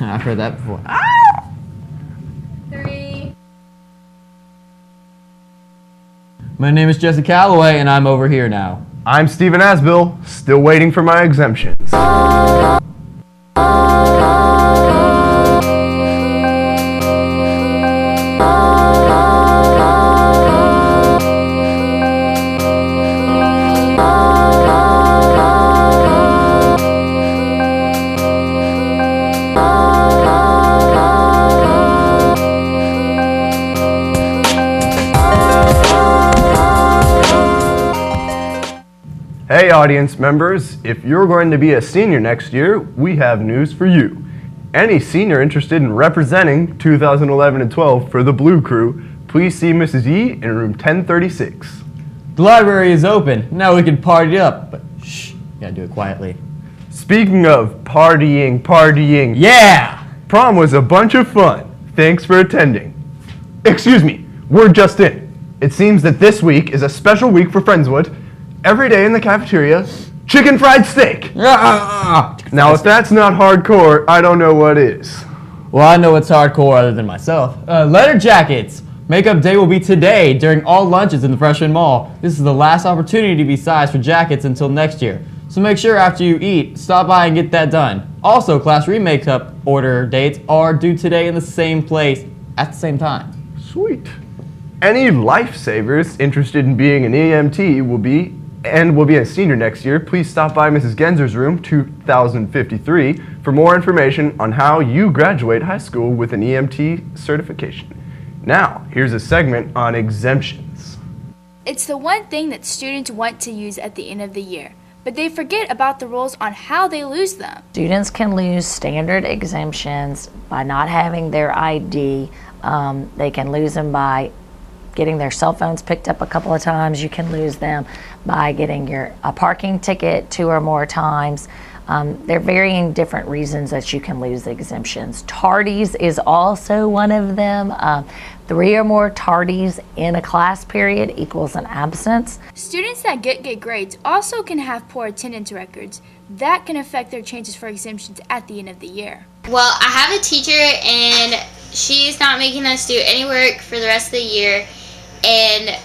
I've heard that before. 3. My name is Jesse Calloway, and I'm over here now. I'm Stephen Asbill, still waiting for my exemptions. Hey audience members, if you're going to be a senior next year, we have news for you. Any senior interested in representing 2011 and 12 for the Blue Crew, please see Mrs. E in room 1036. The library is open. Now we can party up, but shh, gotta do it quietly. Speaking of partying, Yeah! prom was a bunch of fun. Thanks for attending. Excuse me, word just in. It seems that this week is a special week for Friendswood. Every day in the cafeteria, chicken fried steak. Now, if that's not hardcore, I don't know what is. Well, I know what's hardcore other than myself. Letter jackets. Makeup day will be today during all lunches in the freshman mall. This is the last opportunity to be sized for jackets until next year. So make sure after you eat, stop by and get that done. Also, class makeup order dates are due today in the same place at the same time. Sweet. Any lifesavers interested in being an EMT will be a senior next year. Please stop by Mrs. Genzer's room 2053 for more information on how you graduate high school with an EMT certification. Now, here's a segment on exemptions. It's the one thing that students want to use at the end of the year, but they forget about the rules on how they lose them. Students can lose standard exemptions by not having their ID. They can lose them by getting their cell phones picked up a couple of times. You can lose them by getting a parking ticket 2 or more times. There are varying different reasons that you can lose exemptions. Tardies is also one of them. 3 or more tardies in a class period equals an absence. Students that get good grades also can have poor attendance records. That can affect their chances for exemptions at the end of the year. Well, I have a teacher and she's not making us do any work for the rest of the year, and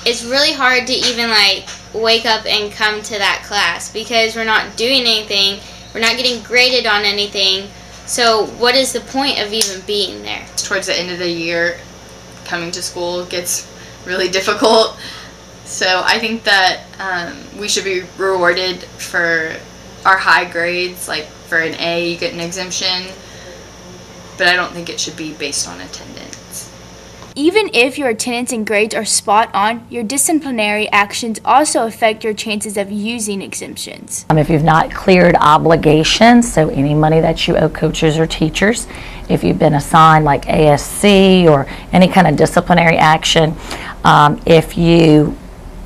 it's really hard to even wake up and come to that class because we're not doing anything, we're not getting graded on anything, so what is the point of even being there? Towards the end of the year, coming to school gets really difficult, so I think that we should be rewarded for our high grades. Like for an A you get an exemption, but I don't think it should be based on attendance. Even if your attendance and grades are spot on, your disciplinary actions also affect your chances of using exemptions. If you've not cleared obligations, so any money that you owe coaches or teachers, if you've been assigned like ASC or any kind of disciplinary action, if you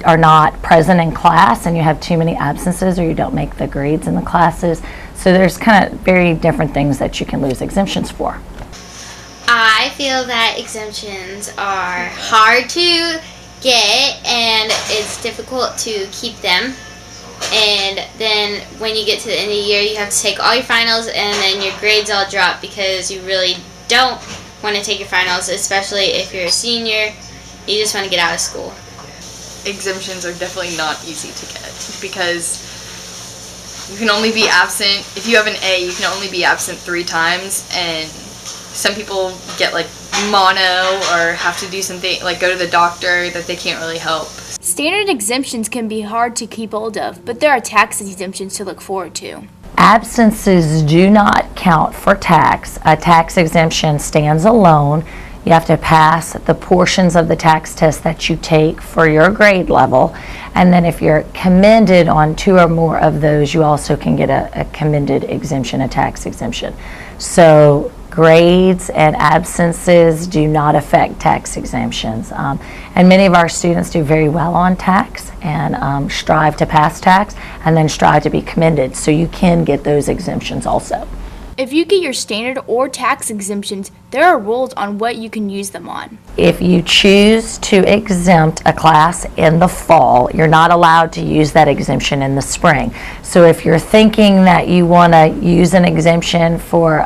are not present in class and you have too many absences or you don't make the grades in the classes, so there's kind of very different things that you can lose exemptions for. I feel that exemptions are hard to get and it's difficult to keep them. And then when you get to the end of the year, you have to take all your finals and then your grades all drop because you really don't want to take your finals, especially if you're a senior. You just want to get out of school. Exemptions are definitely not easy to get because you can only be absent, if you have an A, you can only be absent 3 times, and some people get mono or have to do something go to the doctor that they can't really help. Standard exemptions can be hard to keep hold of, but there are tax exemptions to look forward to. Absences do not count for tax. A tax exemption stands alone. You have to pass the portions of the tax test that you take for your grade level, and then if you're commended on 2 or more of those, you also can get a commended exemption, a tax exemption. So grades and absences do not affect tax exemptions. And many of our students do very well on tax and strive to pass tax and then strive to be commended. So you can get those exemptions also. If you get your standard or tax exemptions, there are rules on what you can use them on. If you choose to exempt a class in the fall, you're not allowed to use that exemption in the spring. So if you're thinking that you want to use an exemption for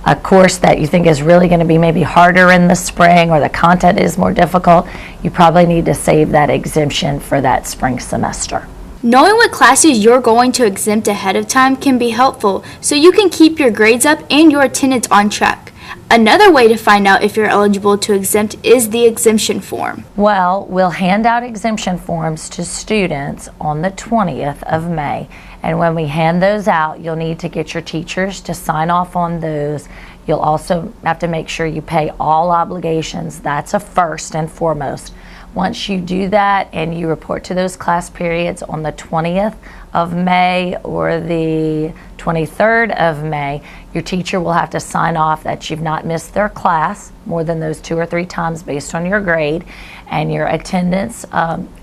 a course that you think is really going to be maybe harder in the spring, or the content is more difficult, you probably need to save that exemption for that spring semester. Knowing what classes you're going to exempt ahead of time can be helpful so you can keep your grades up and your attendance on track. Another way to find out if you're eligible to exempt is the exemption form. Well, we'll hand out exemption forms to students on the 20th of May. And when we hand those out, you'll need to get your teachers to sign off on those. You'll also have to make sure you pay all obligations. That's a first and foremost. Once you do that and you report to those class periods on the 20th of May or the 23rd of May, your teacher will have to sign off that you've not missed their class more than those 2 or 3 times based on your grade, and your attendance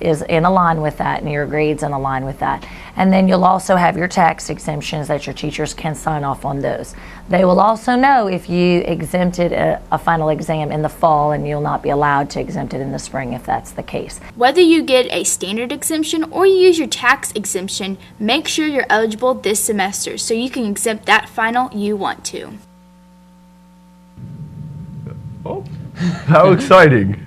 is in line with that, and your grades in line with that. And then you'll also have your tax exemptions that your teachers can sign off on those. They will also know if you exempted a final exam in the fall, and you'll not be allowed to exempt it in the spring if that's the case. Whether you get a standard exemption or you use your tax exemption, make sure you're eligible this semester so you can exempt that final you want to. Oh, how exciting.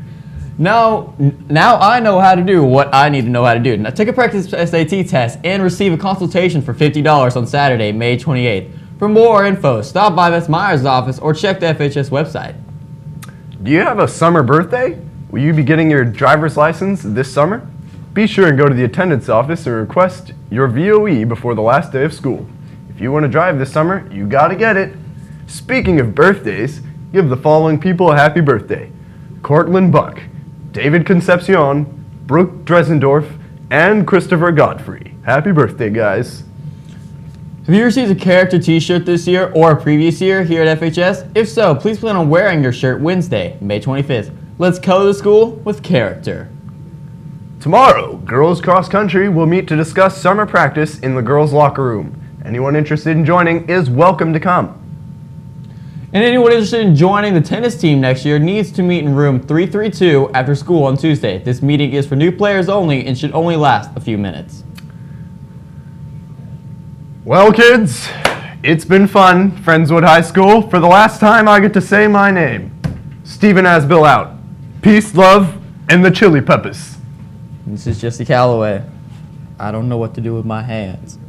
Now I know how to do what I need to know how to do. Now take a practice SAT test and receive a consultation for $50 on Saturday, May 28th. For more info, stop by Ms. Meyer's office or check the FHS website. Do you have a summer birthday? Will you be getting your driver's license this summer? Be sure and go to the attendance office and request your VOE before the last day of school. If you want to drive this summer, you gotta get it. Speaking of birthdays, give the following people a happy birthday: Cortland Buck, David Concepcion, Brooke Dresendorf, and Christopher Godfrey. Happy birthday, guys. Have you received a character t-shirt this year or a previous year here at FHS? If so, please plan on wearing your shirt Wednesday, May 25th. Let's color the school with character. Tomorrow, girls cross country will meet to discuss summer practice in the girls' locker room. Anyone interested in joining is welcome to come. And anyone interested in joining the tennis team next year needs to meet in room 332 after school on Tuesday. This meeting is for new players only and should only last a few minutes. Well, kids, it's been fun, Friendswood High School. For the last time, I get to say my name. Stephen Asbill out. Peace, love, and the Chili Peppers. This is Jesse Calloway. I don't know what to do with my hands.